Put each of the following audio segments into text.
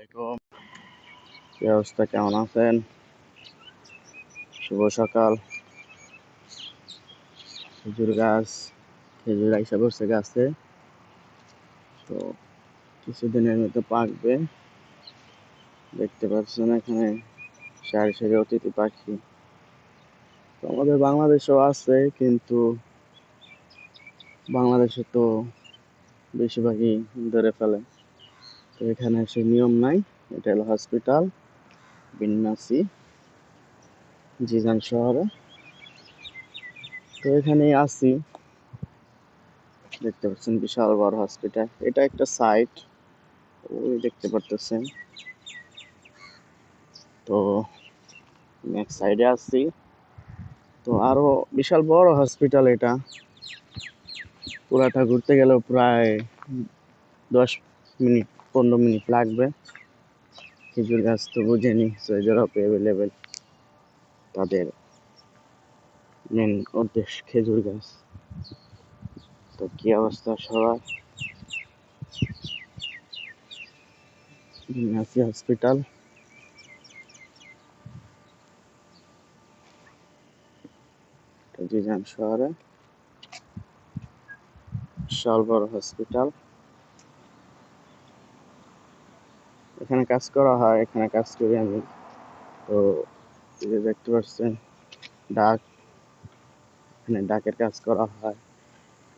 আসসালামাইকুম। কি অবস্থা, কেমন আছেন? শুভ সকাল। খেজুর গাছ, খেজুর আইসা পড়ছে গাছে। তো কিছুদিনের মধ্যে পাকবে। দেখতে পাচ্ছেন এখানে সারি সারি অতিথি পাখি। তো আমাদের বাংলাদেশেও আছে, কিন্তু বাংলাদেশে তো বেশিরভাগই ধরে ফেলে। তো এখানে সে নিয়ম নাই। এটা হলো হসপিটাল বিন্যাসী জিজান শহরে। তো এখানে আছি, দেখতে পাচ্ছেন বিশাল বড় হসপিটাল। এটা একটা সাইট, ওই দেখতে পারতেছেন। তো নেক্সট সাইডে আছি। তো আরো বিশাল বড় হসপিটাল এটা। পুরাটা ঘুরতে গেলেও প্রায় 10 মিনিট 15 মিনিট লাগবে। খেজুর গাছ তো বুঝেনি, সুইজের অফ অ্যাভেলেবেল। তাদের মেন উদ্দেশ্য খেজুর গাছ। তো কি অবস্থা সবার? আছি হসপিটাল। জিজান শহরে বিশাল বড় হসপিটাল। এখানে কাজ করা হয়, এখানে কাজ করি আমি। তো এই যে দেখতে পাচ্ছেন ডাক, এখানে ডাকের কাজ করা হয়,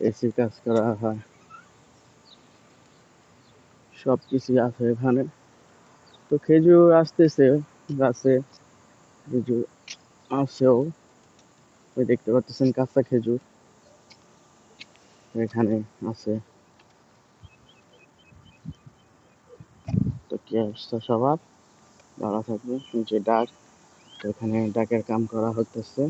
এসির কাজ করা হয়, সব কিছুই আছে এখানে। তো খেজুর আসতেছে গাছে, খেজুর আসছেও। ওই দেখতে পাচ্ছেন কাঁচা খেজুর এখানে আছে। তো কি অবস্থা সবার? ভালো থাকবে। যে ডাক, তো এখানে ডাকের কাম করা হতেছে।